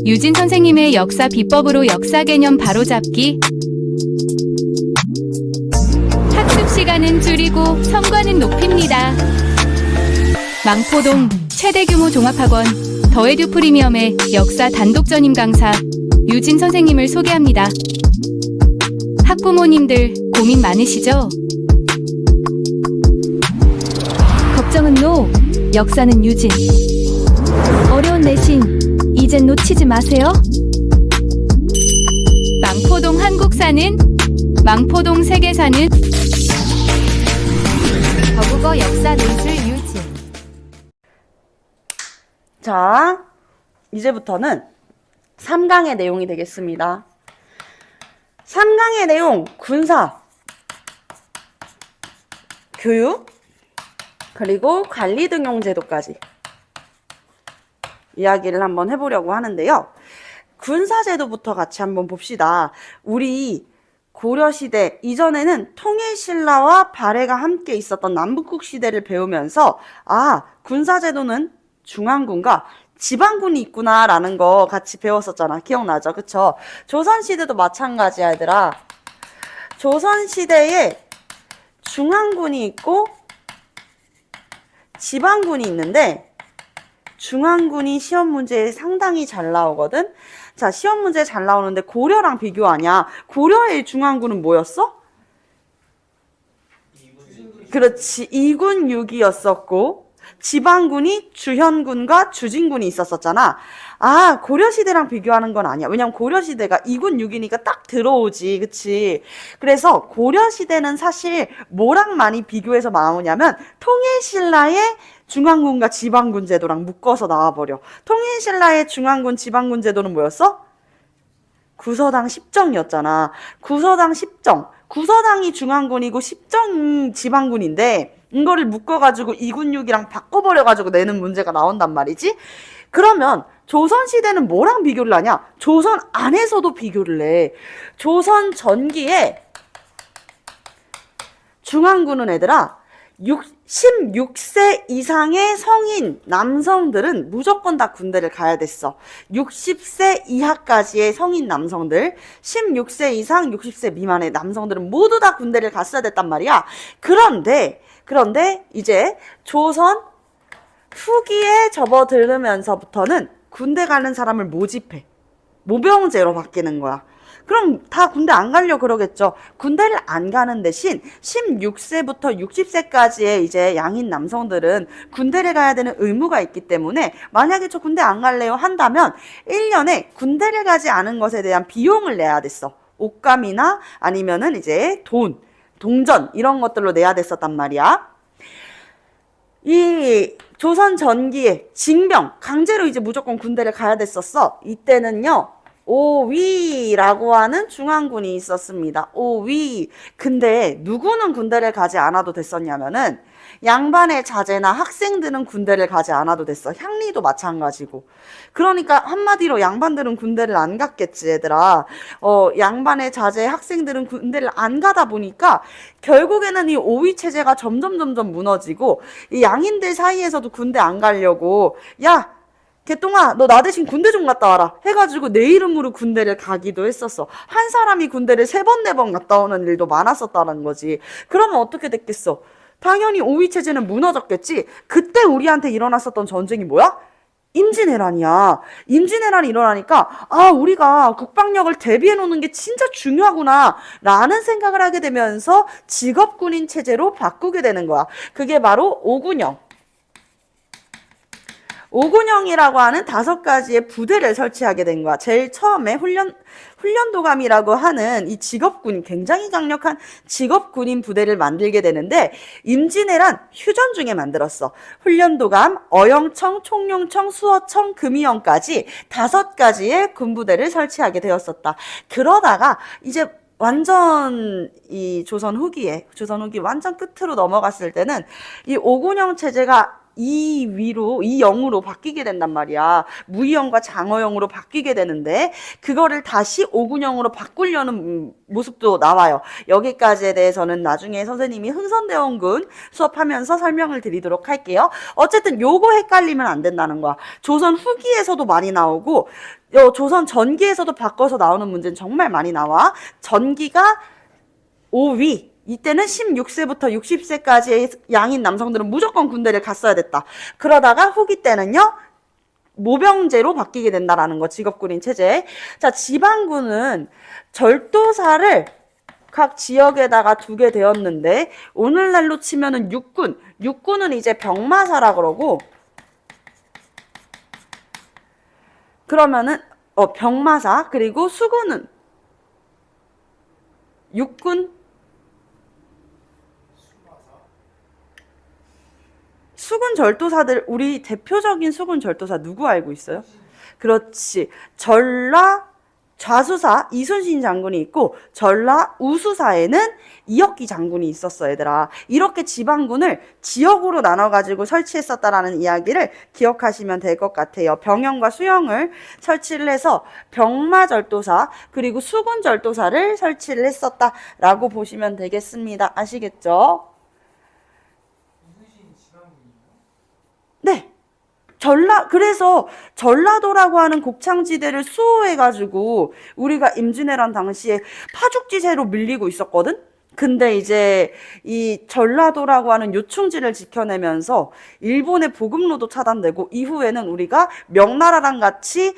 유진 선생님의 역사 비법으로 역사 개념 바로잡기. 학습 시간은 줄이고 성과는 높입니다. 망포동 최대 규모 종합학원 더에듀 프리미엄의 역사 단독 전임 강사 유진 선생님을 소개합니다. 학부모님들 고민 많으시죠? 걱정은 노, 역사는 유진. 어려운 내신 이젠 놓치지 마세요. 망포동 한국사는, 망포동 세계사는, 저국어 역사 논술 유진. 자, 이제부터는 3강의 내용이 되겠습니다. 3강의 내용, 군사, 교육, 그리고 관리등용제도까지 이야기를 한번 해보려고 하는데요. 군사제도부터 같이 한번 봅시다. 우리 고려시대 이전에는 통일신라와 발해가 함께 있었던 남북국 시대를 배우면서 군사제도는 중앙군과 지방군이 있구나라는 거 같이 배웠었잖아. 기억나죠? 그쵸? 조선시대도 마찬가지야, 얘들아. 조선시대에 중앙군이 있고 지방군이 있는데 중앙군이 시험 문제에 상당히 잘 나오거든. 자, 시험 문제에 잘 나오는데 고려랑 비교하냐? 고려의 중앙군은 뭐였어? 그렇지, 2군 6이었었고 지방군이 주현군과 주진군이 있었었잖아. 고려시대랑 비교하는 건 아니야. 왜냐면 고려시대가 2군 6이니까 딱 들어오지. 그치? 그래서 고려시대는 사실 뭐랑 많이 비교해서 나오냐면 통일신라의 중앙군과 지방군 제도랑 묶어서 나와버려. 통일신라의 중앙군, 지방군 제도는 뭐였어? 구서당 10정이었잖아. 구서당 10정. 구서당이 중앙군이고 10정 지방군인데 이거를 묶어가지고 2군 6이랑 바꿔버려가지고 내는 문제가 나온단 말이지. 그러면 조선시대는 뭐랑 비교를 하냐? 조선 안에서도 비교를 해. 조선 전기에 중앙군은 얘들아 16세 이상의 성인 남성들은 무조건 다 군대를 가야 됐어. 60세 이하까지의 성인 남성들, 16세 이상 60세 미만의 남성들은 모두 다 군대를 갔어야 됐단 말이야. 그런데 이제 조선 후기에 접어들면서부터는 군대 가는 사람을 모집해. 모병제로 바뀌는 거야. 그럼 다 군대 안 가려고 그러겠죠. 군대를 안 가는 대신 16세부터 60세까지의 이제 양인 남성들은 군대를 가야 되는 의무가 있기 때문에 만약에 저 군대 안 갈래요 한다면 1년에 군대를 가지 않은 것에 대한 비용을 내야 됐어. 옷감이나 아니면은 이제 동전 이런 것들로 내야 됐었단 말이야. 이 조선 전기에 징병, 강제로 이제 무조건 군대를 가야 됐었어. 이때는요. 오위라고 하는 중앙군이 있었습니다. 오위. 근데 누구는 군대를 가지 않아도 됐었냐면은 양반의 자제나 학생들은 군대를 가지 않아도 됐어. 향리도 마찬가지고. 그러니까 한마디로 양반들은 군대를 안 갔겠지, 얘들아. 양반의 자제, 학생들은 군대를 안 가다 보니까 결국에는 이 오위 체제가 점점 무너지고 이 양인들 사이에서도 군대 안 가려고 야, 개똥아, 너 나 대신 군대 좀 갔다 와라 해가지고 내 이름으로 군대를 가기도 했었어. 한 사람이 군대를 3번, 4번 갔다 오는 일도 많았었다는 거지. 그러면 어떻게 됐겠어? 당연히 오위체제는 무너졌겠지. 그때 우리한테 일어났었던 전쟁이 뭐야? 임진왜란이야. 임진왜란이 일어나니까 우리가 국방력을 대비해 놓는 게 진짜 중요하구나 라는 생각을 하게 되면서 직업군인 체제로 바꾸게 되는 거야. 그게 바로 오군영. 오군영이라고 하는 5가지의 부대를 설치하게 된 거야. 제일 처음에 훈련도감이라고 하는 이 직업군, 굉장히 강력한 직업군인 부대를 만들게 되는데 임진왜란 휴전 중에 만들었어. 훈련도감, 어영청, 총룡청, 수어청, 금이영까지 5가지의 군부대를 설치하게 되었었다. 그러다가 이제 완전 이 조선 후기 완전 끝으로 넘어갔을 때는 이 오군영 체제가 이위로 이영으로 바뀌게 된단 말이야. 무이영과 장어영으로 바뀌게 되는데 그거를 다시 오군영으로 바꾸려는 모습도 나와요. 여기까지에 대해서는 나중에 선생님이 흥선대원군 수업하면서 설명을 드리도록 할게요. 어쨌든 요거 헷갈리면 안 된다는 거야. 조선 후기에서도 많이 나오고 조선 전기에서도 바꿔서 나오는 문제는 정말 많이 나와. 전기가 5위. 이때는 16세부터 60세까지의 양인 남성들은 무조건 군대를 갔어야 됐다. 그러다가 후기 때는요, 모병제로 바뀌게 된다라는 거, 직업군인 체제. 자, 지방군은 절도사를 각 지역에다가 두게 되었는데, 오늘날로 치면은 육군. 육군은 이제 병마사라 그러고, 그러면은, 병마사, 그리고 수군은 육군, 수군 절도사들, 우리 대표적인 수군 절도사 누구 알고 있어요? 그렇지. 전라 좌수사 이순신 장군이 있고 전라 우수사에는 이혁기 장군이 있었어, 얘들아. 이렇게 지방군을 지역으로 나눠가지고 설치했었다라는 이야기를 기억하시면 될 것 같아요. 병영과 수영을 설치를 해서 병마절도사 그리고 수군절도사를 설치를 했었다라고 보시면 되겠습니다. 아시겠죠? 네. 그래서 전라도라고 하는 곡창지대를 수호해가지고 우리가 임진왜란 당시에 파죽지세로 밀리고 있었거든? 근데 이제 이 전라도라고 하는 요충지를 지켜내면서 일본의 보급로도 차단되고 이후에는 우리가 명나라랑 같이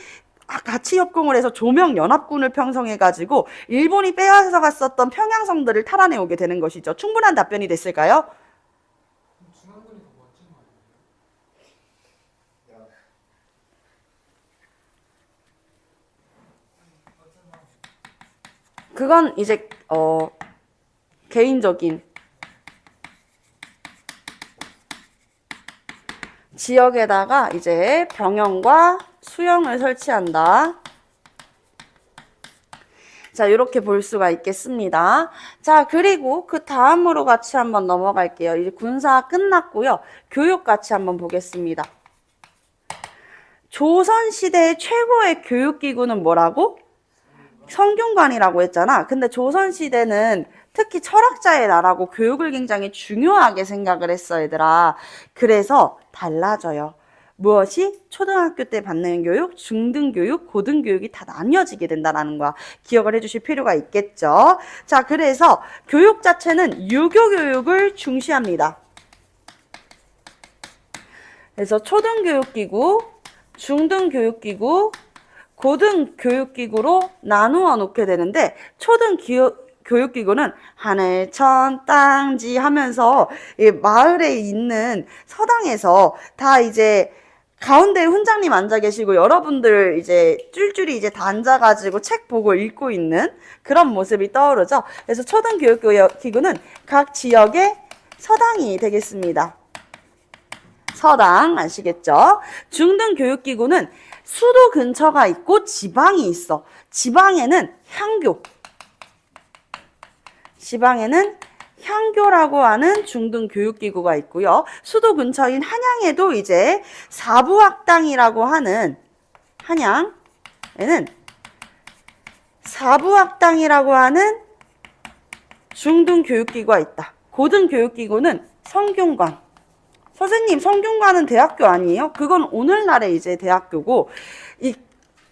협공을 해서 조명연합군을 편성해가지고 일본이 빼앗아 갔었던 평양성들을 탈환해오게 되는 것이죠. 충분한 답변이 됐을까요? 그건 이제 개인적인 지역에다가 이제 병영과 수영을 설치한다. 자, 이렇게 볼 수가 있겠습니다. 자, 그리고 그 다음으로 같이 한번 넘어갈게요. 이제 군사 끝났고요. 교육 같이 한번 보겠습니다. 조선시대의 최고의 교육기구는 뭐라고? 성균관이라고 했잖아. 근데 조선시대는 특히 철학자의 나라고 교육을 굉장히 중요하게 생각을 했어, 얘들아. 그래서 달라져요. 무엇이? 초등학교 때 받는 교육, 중등교육, 고등교육이 다 나뉘어지게 된다는 거야. 기억을 해주실 필요가 있겠죠. 자, 그래서 교육 자체는 유교교육을 중시합니다. 그래서 초등교육기구, 중등교육기구, 고등교육기구로 나누어 놓게 되는데 초등교육기구는 하늘, 천, 땅지 하면서 이 마을에 있는 서당에서 다 이제 가운데 훈장님 앉아 계시고 여러분들 이제 쫄쫄이 이제 다 앉아가지고 책 보고 읽고 있는 그런 모습이 떠오르죠. 그래서 초등교육기구는 각 지역의 서당이 되겠습니다. 서당 아시겠죠? 중등교육기구는 수도 근처가 있고 지방이 있어. 지방에는 향교라고 하는 중등교육기구가 있고요. 수도 근처인 한양에도 이제 사부학당이라고 하는 한양에는 사부학당이라고 하는 중등교육기구가 있다. 고등교육기구는 성균관. 선생님, 성균관은 대학교 아니에요? 그건 오늘날의 이제 대학교고, 이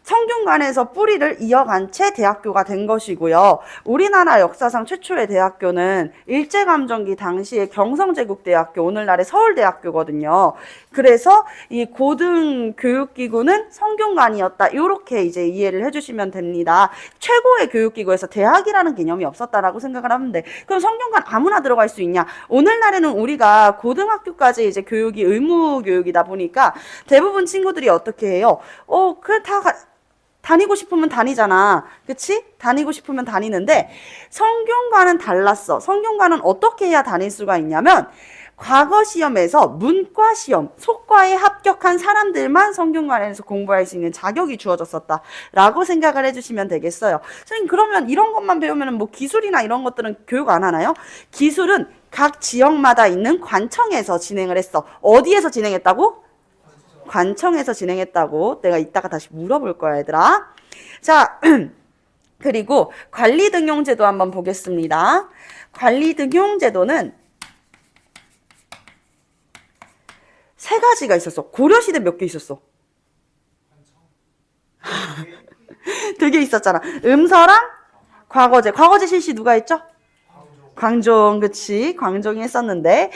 성균관에서 뿌리를 이어간 채 대학교가 된 것이고요. 우리나라 역사상 최초의 대학교는 일제감정기 당시의 경성제국대학교, 오늘날의 서울대학교거든요. 그래서 이 고등교육기구는 성균관이었다. 이렇게 이제 이해를 해주시면 됩니다. 최고의 교육기구에서 대학이라는 개념이 없었다라고 생각을 하면 돼. 그럼 성균관 아무나 들어갈 수 있냐? 오늘날에는 우리가 고등학교까지 이제 교육이 의무교육이다 보니까 대부분 친구들이 어떻게 해요? 다니고 싶으면 다니잖아. 그치? 다니고 싶으면 다니는데 성균관은 달랐어. 성균관은 어떻게 해야 다닐 수가 있냐면 과거 시험에서 문과 시험, 속과에 합격한 사람들만 성균관에서 공부할 수 있는 자격이 주어졌었다라고 생각을 해주시면 되겠어요. 선생님, 그러면 이런 것만 배우면 뭐 기술이나 이런 것들은 교육 안 하나요? 기술은 각 지역마다 있는 관청에서 진행을 했어. 어디에서 진행했다고? 관청에서 진행했다고. 내가 이따가 다시 물어볼 거야, 얘들아. 자, 그리고 관리등용제도 한번 보겠습니다. 관리등용제도는 세 가지가 있었어. 고려시대 몇 개 있었어? 되게 있었잖아. 음서랑 과거제. 과거제 실시 누가 했죠? 광종, 그치? 광종이 했었는데,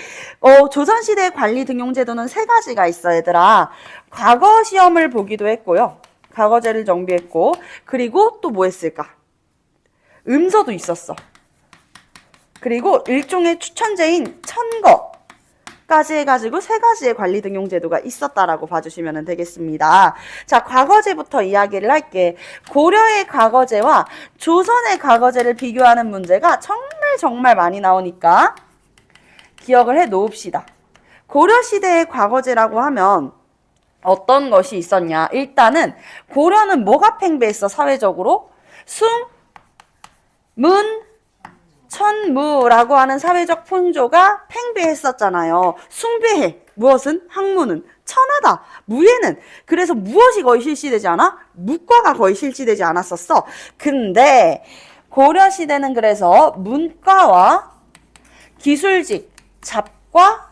조선시대 관리등용제도는 세 가지가 있어, 얘들아. 과거 시험을 보기도 했고요. 과거제를 정비했고, 그리고 또 뭐 했을까? 음서도 있었어. 그리고 일종의 추천제인 천거까지 해가지고 세 가지의 관리등용제도가 있었다라고 봐주시면 되겠습니다. 자, 과거제부터 이야기를 할게. 고려의 과거제와 조선의 과거제를 비교하는 문제가 정말 많이 나오니까 기억을 해 놓읍시다. 고려시대의 과거제라고 하면 어떤 것이 있었냐? 일단은 고려는 뭐가 팽배했어, 사회적으로? 숭, 문, 천무라고 하는 사회적 풍조가 팽배했었잖아요. 숭배해. 무엇은? 학문은. 천하다. 무예는. 그래서 무엇이 거의 실시되지 않아? 문과가 거의 실시되지 않았었어. 근데 고려시대는 그래서 문과와 기술직, 잡과,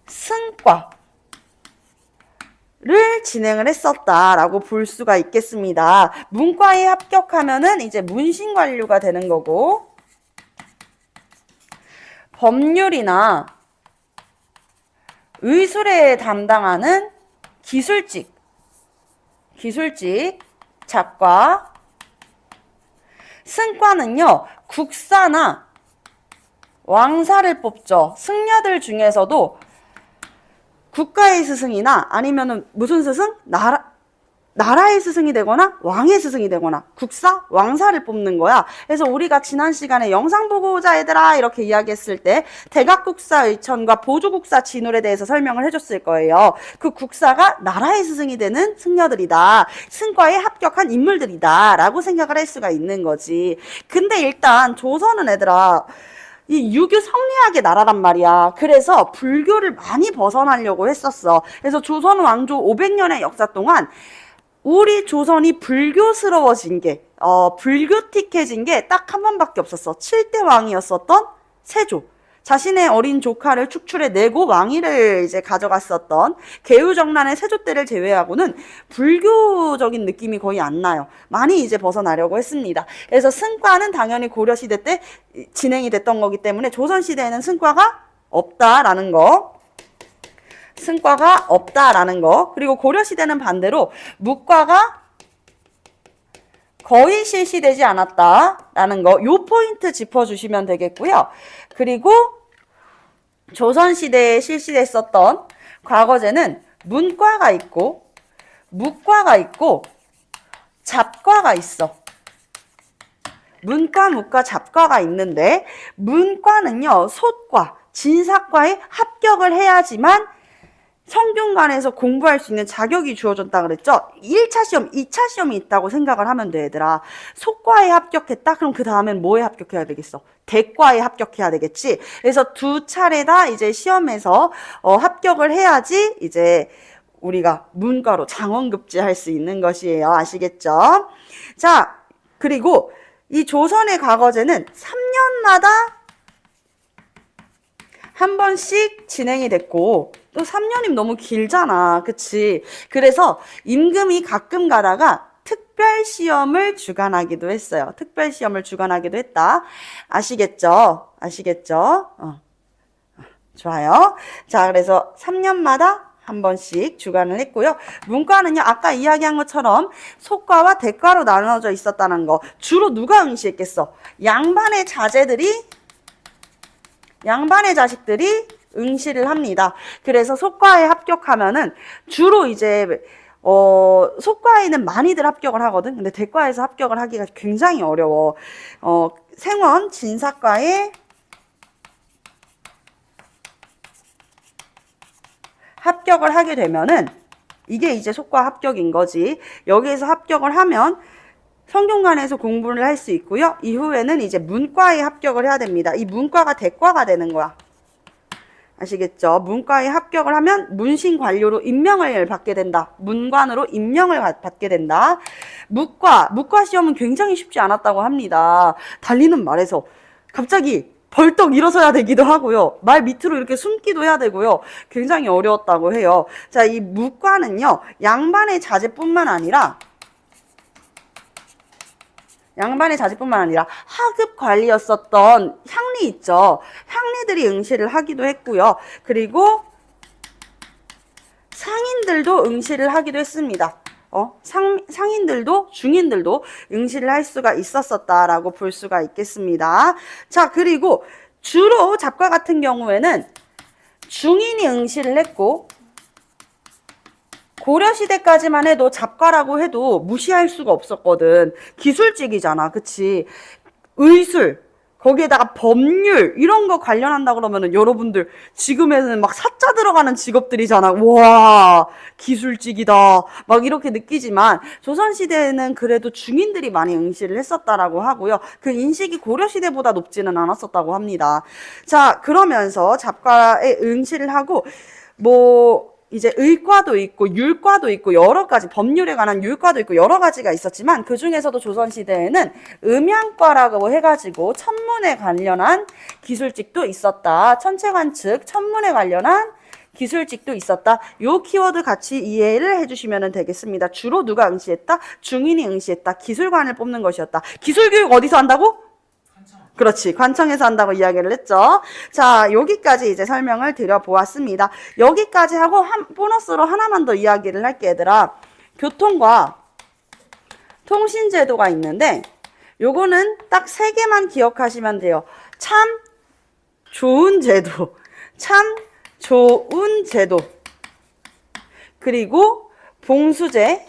승과를 진행을 했었다라고 볼 수가 있겠습니다. 문과에 합격하면은 이제 문신관료가 되는 거고, 법률이나 의술에 담당하는 기술직, 잡과, 승과는요, 국사나 왕사를 뽑죠. 승려들 중에서도 국가의 스승이나 아니면은 무슨 스승? 나라의 스승이 되거나 왕의 스승이 되거나 국사, 왕사를 뽑는 거야. 그래서 우리가 지난 시간에 영상 보고 오자 얘들아 이렇게 이야기했을 때 대각국사 의천과 보조국사 진울에 대해서 설명을 해줬을 거예요. 그 국사가 나라의 스승이 되는 승려들이다. 승과에 합격한 인물들이다 라고 생각을 할 수가 있는 거지. 근데 일단 조선은 얘들아 이 유교 성리학의 나라란 말이야. 그래서 불교를 많이 벗어나려고 했었어. 그래서 조선 왕조 500년의 역사 동안 우리 조선이 불교스러워진 게, 불교틱해진 게 딱 한 번밖에 없었어. 7대 왕이었었던 세조. 자신의 어린 조카를 축출해내고 왕위를 이제 가져갔었던 개유정란의 세조 때를 제외하고는 불교적인 느낌이 거의 안 나요. 많이 이제 벗어나려고 했습니다. 그래서 승과는 당연히 고려시대 때 진행이 됐던 거기 때문에 조선시대에는 승과가 없다라는 거. 승과가 없다라는 거. 그리고 고려시대는 반대로 무과가 거의 실시되지 않았다라는 거. 요 포인트 짚어주시면 되겠고요. 그리고 조선시대에 실시됐었던 과거제는 문과가 있고 무과가 있고 잡과가 있어. 문과, 무과, 잡과가 있는데 문과는요. 솥과 진사과에 합격을 해야지만 성균관에서 공부할 수 있는 자격이 주어졌다 그랬죠? 1차 시험, 2차 시험이 있다고 생각을 하면 돼, 얘들아. 속과에 합격했다? 그럼 그 다음엔 뭐에 합격해야 되겠어? 대과에 합격해야 되겠지? 그래서 두 차례 다 이제 시험에서 합격을 해야지 이제 우리가 문과로 장원급제 할 수 있는 것이에요. 아시겠죠? 자, 그리고 이 조선의 과거제는 3년마다 한 번씩 진행이 됐고, 또 3년이면 너무 길잖아. 그치? 그래서 임금이 가끔 가다가 특별시험을 주관하기도 했어요. 특별시험을 주관하기도 했다. 아시겠죠? 좋아요. 자, 그래서 3년마다 한 번씩 주관을 했고요. 문과는요, 아까 이야기한 것처럼 속과와 대과로 나눠져 있었다는 거. 주로 누가 응시했겠어? 양반의 자식들이 응시를 합니다. 그래서 속과에 합격하면은 주로 이제 속과에는 많이들 합격을 하거든. 근데 대과에서 합격을 하기가 굉장히 어려워. 생원 진사과에 합격을 하게 되면은 이게 이제 속과 합격인 거지. 여기에서 합격을 하면 성균관에서 공부를 할 수 있고요. 이후에는 이제 문과에 합격을 해야 됩니다. 이 문과가 대과가 되는 거야. 아시겠죠? 문과에 합격을 하면 문신관료로 임명을 받게 된다. 문관으로 임명을 받게 된다. 문과 시험은 굉장히 쉽지 않았다고 합니다. 달리는 말에서 갑자기 벌떡 일어서야 되기도 하고요. 말 밑으로 이렇게 숨기도 해야 되고요. 굉장히 어려웠다고 해요. 자, 이 문과는요, 양반의 자제뿐만 아니라 하급 관리였었던 향리 있죠. 향리들이 응시를 하기도 했고요. 그리고 상인들도 응시를 하기도 했습니다. 상인들도 중인들도 응시를 할 수가 있었었다라고 볼 수가 있겠습니다. 자, 그리고 주로 잡과 같은 경우에는 중인이 응시를 했고, 고려시대까지만 해도 잡과라고 해도 무시할 수가 없었거든. 기술직이잖아. 그치? 의술, 거기에다가 법률, 이런 거 관련한다 그러면은 여러분들 지금에는 막 사자 들어가는 직업들이잖아. 와, 기술직이다. 막 이렇게 느끼지만 조선시대에는 그래도 중인들이 많이 응시를 했었다라고 하고요. 그 인식이 고려시대보다 높지는 않았었다고 합니다. 자, 그러면서 잡과에 응시를 하고, 이제 의과도 있고 율과도 있고 여러 가지 법률에 관한 율과도 있고 여러 가지가 있었지만 그 중에서도 조선시대에는 음양과라고 해가지고 천문에 관련한 기술직도 있었다. 천체관측 천문에 관련한 기술직도 있었다. 요 키워드 같이 이해를 해주시면 되겠습니다. 주로 누가 응시했다? 중인이 응시했다. 기술관을 뽑는 것이었다. 기술교육 어디서 한다고? 그렇지. 관청에서 한다고 이야기를 했죠. 자, 여기까지 이제 설명을 드려보았습니다. 여기까지 하고 보너스로 하나만 더 이야기를 할게, 얘들아. 교통과 통신제도가 있는데 요거는 딱 3개만 기억하시면 돼요. 참 좋은 제도, 참 좋은 제도, 그리고 봉수제,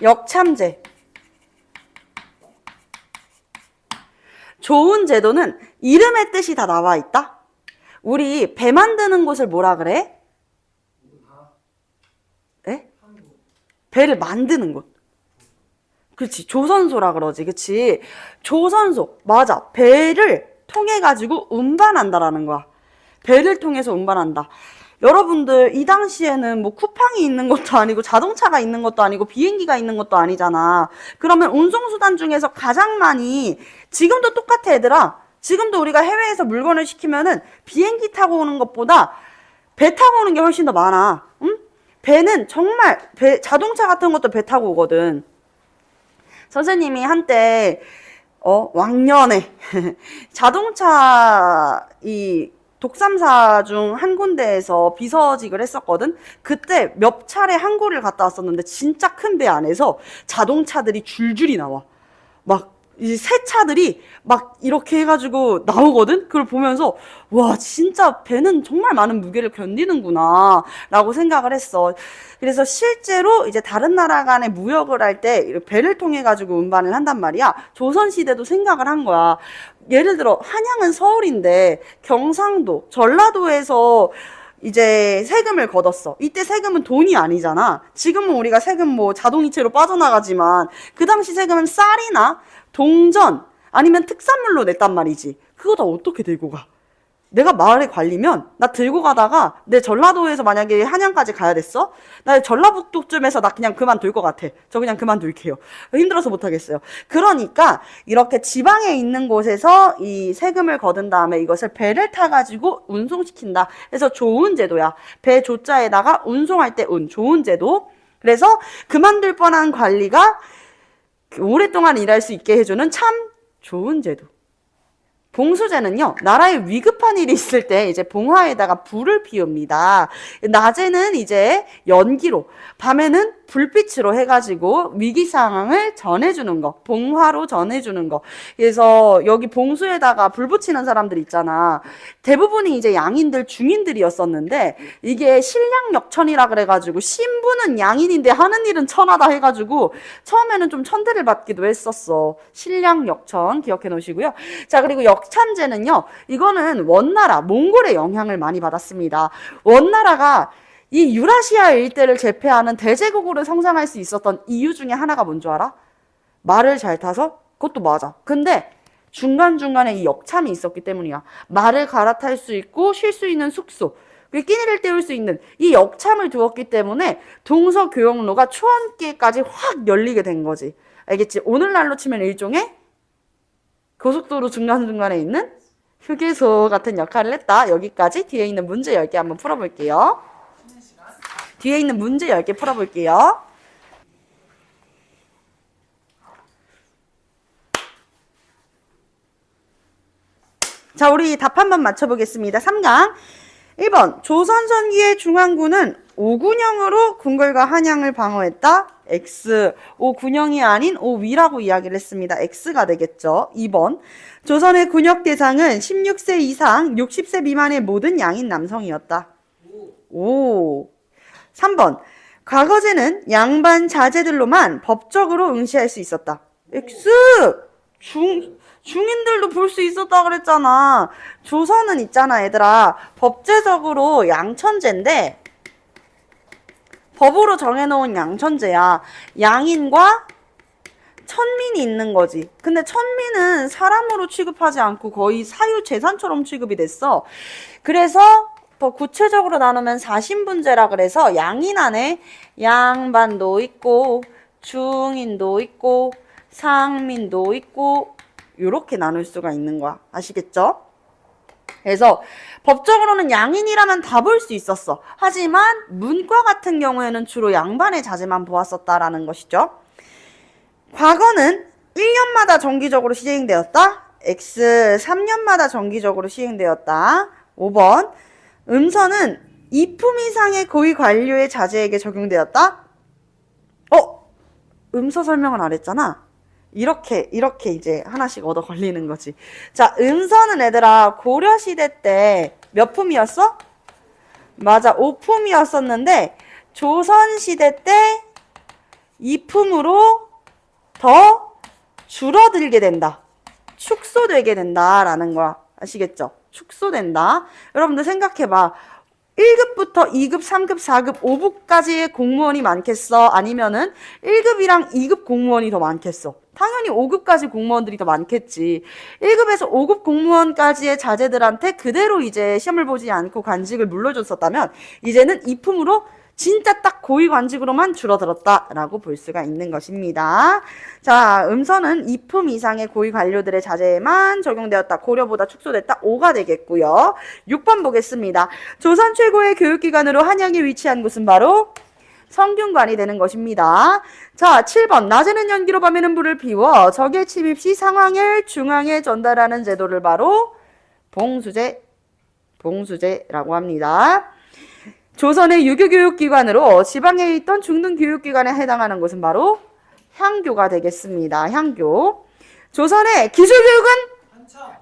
역참제. 좋은 제도는 이름의 뜻이 다 나와 있다. 우리 배 만드는 곳을 뭐라 그래? 에? 배를 만드는 곳. 그렇지. 조선소라 그러지. 그렇지. 조선소. 맞아. 배를 통해 가지고 운반한다라는 거야. 배를 통해서 운반한다. 여러분들 이 당시에는 뭐 쿠팡이 있는 것도 아니고 자동차가 있는 것도 아니고 비행기가 있는 것도 아니잖아. 그러면 운송수단 중에서 가장 많이, 지금도 똑같아 얘들아. 지금도 우리가 해외에서 물건을 시키면은 비행기 타고 오는 것보다 배 타고 오는 게 훨씬 더 많아. 응? 배는 정말 자동차 같은 것도 배 타고 오거든. 선생님이 한때 왕년에 자동차 독삼사 중 한 군데에서 비서직을 했었거든. 그때 몇 차례 항구를 갔다 왔었는데 진짜 큰 배 안에서 자동차들이 줄줄이 나와. 막 이 새 차들이 막 이렇게 해가지고 나오거든. 그걸 보면서 와, 진짜 배는 정말 많은 무게를 견디는구나 라고 생각을 했어. 그래서 실제로 이제 다른 나라 간에 무역을 할 때 배를 통해 가지고 운반을 한단 말이야. 조선시대도 생각을 한 거야. 예를 들어 한양은 서울인데 경상도, 전라도에서 이제 세금을 걷었어. 이때 세금은 돈이 아니잖아. 지금은 우리가 세금 뭐 자동이체로 빠져나가지만 그 당시 세금은 쌀이나 동전 아니면 특산물로 냈단 말이지. 그거 다 어떻게 들고 가? 내가 마을에 관리면 나 들고 가다가 내 전라도에서 만약에 한양까지 가야 됐어? 나 전라북도쯤에서 나 그냥 그만둘 것 같아. 저 그냥 그만둘게요. 힘들어서 못하겠어요. 그러니까 이렇게 지방에 있는 곳에서 이 세금을 거둔 다음에 이것을 배를 타가지고 운송시킨다. 그래서 좋은 제도야. 배 조자에다가 운송할 때 좋은 제도. 그래서 그만둘 뻔한 관리가 오랫동안 일할 수 있게 해주는 참 좋은 제도. 봉수제는요, 나라에 위급한 일이 있을 때 이제 봉화에다가 불을 피웁니다. 낮에는 이제 연기로, 밤에는 불빛으로 해가지고 위기 상황을 전해주는 거, 봉화로 전해주는 거. 그래서 여기 봉수에다가 불 붙이는 사람들 있잖아. 대부분이 이제 양인들, 중인들이었었는데 이게 신량역천이라 그래가지고 신부는 양인인데 하는 일은 천하다 해가지고 처음에는 좀 천대를 받기도 했었어. 신량역천 기억해 놓으시고요. 자, 그리고 역참제는요, 이거는 원나라, 몽골의 영향을 많이 받았습니다. 원나라가 이 유라시아 일대를 제패하는 대제국으로 성장할 수 있었던 이유 중에 하나가 뭔 줄 알아? 말을 잘 타서? 그것도 맞아. 근데 중간중간에 이 역참이 있었기 때문이야. 말을 갈아탈 수 있고 쉴 수 있는 숙소, 끼니를 때울 수 있는 이 역참을 두었기 때문에 동서교역로가 초안길까지 확 열리게 된 거지. 알겠지? 오늘날로 치면 일종의 고속도로 중간중간에 있는 휴게소 같은 역할을 했다. 여기까지. 뒤에 있는 문제 10개 한번 풀어볼게요. 뒤에 있는 문제 10개 풀어볼게요. 자, 우리 답 한번 맞춰보겠습니다. 3강. 1번. 조선 전기의 중앙군은 오군영으로 궁궐과 한양을 방어했다. X. 오군영이 아닌 오위라고 이야기를 했습니다. X가 되겠죠. 2번. 조선의 군역 대상은 16세 이상 60세 미만의 모든 양인 남성이었다. 오. 3번. 과거제는 양반 자제들로만 법적으로 응시할 수 있었다. X. 중인들도 볼 수 있었다 그랬잖아. 조선은 있잖아, 얘들아. 법제적으로 양천제인데, 법으로 정해놓은 양천제야. 양인과 천민이 있는 거지. 근데 천민은 사람으로 취급하지 않고 거의 사유재산처럼 취급이 됐어. 그래서 더 구체적으로 나누면 사신분제라 그래서 양인 안에 양반도 있고, 중인도 있고, 상민도 있고, 요렇게 나눌 수가 있는 거야. 아시겠죠? 그래서 법적으로는 양인이라면 다 볼 수 있었어. 하지만 문과 같은 경우에는 주로 양반의 자제만 보았었다라는 것이죠. 과거는 1년마다 정기적으로 시행되었다. X 3년마다 정기적으로 시행되었다. 5번. 음서는 2품 이상의 고위 관료의 자제에게 적용되었다. 음서 설명을 안 했잖아. 이렇게 이제 하나씩 얻어 걸리는 거지. 자, 음서는 얘들아 고려시대 때 몇 품이었어? 맞아, 5품이었었는데 조선시대 때 2품으로 더 줄어들게 된다. 축소되게 된다라는 거야. 아시겠죠? 축소된다. 여러분들 생각해봐. 1급부터 2급, 3급, 4급, 5급까지의 공무원이 많겠어? 아니면은 1급이랑 2급 공무원이 더 많겠어? 당연히 5급까지 공무원들이 더 많겠지. 1급에서 5급 공무원까지의 자제들한테 그대로 이제 시험을 보지 않고 관직을 물려줬었다면 이제는 2품으로 진짜 딱 고위 관직으로만 줄어들었다라고 볼 수가 있는 것입니다. 자, 음서는 2품 이상의 고위 관료들의 자제에만 적용되었다. 고려보다 축소됐다. 5가 되겠고요. 6번 보겠습니다. 조선 최고의 교육기관으로 한양에 위치한 곳은 바로 성균관이 되는 것입니다. 자, 7번. 낮에는 연기로 밤에는 불을 피워 적의 침입 시 상황을 중앙에 전달하는 제도를 바로 봉수제라고 합니다. 조선의 유교교육기관으로 지방에 있던 중등교육기관에 해당하는 것은 바로 향교가 되겠습니다. 향교. 조선의 기술교육은?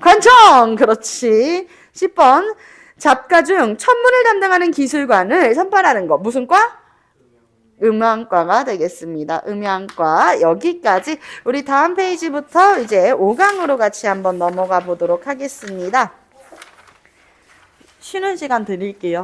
관청! 그렇지. 10번. 잡가 중 천문을 담당하는 기술관을 선발하는 것. 무슨 과? 음향과가 되겠습니다. 음향과. 여기까지. 우리 다음 페이지부터 이제 5강으로 같이 한번 넘어가 보도록 하겠습니다. 쉬는 시간 드릴게요.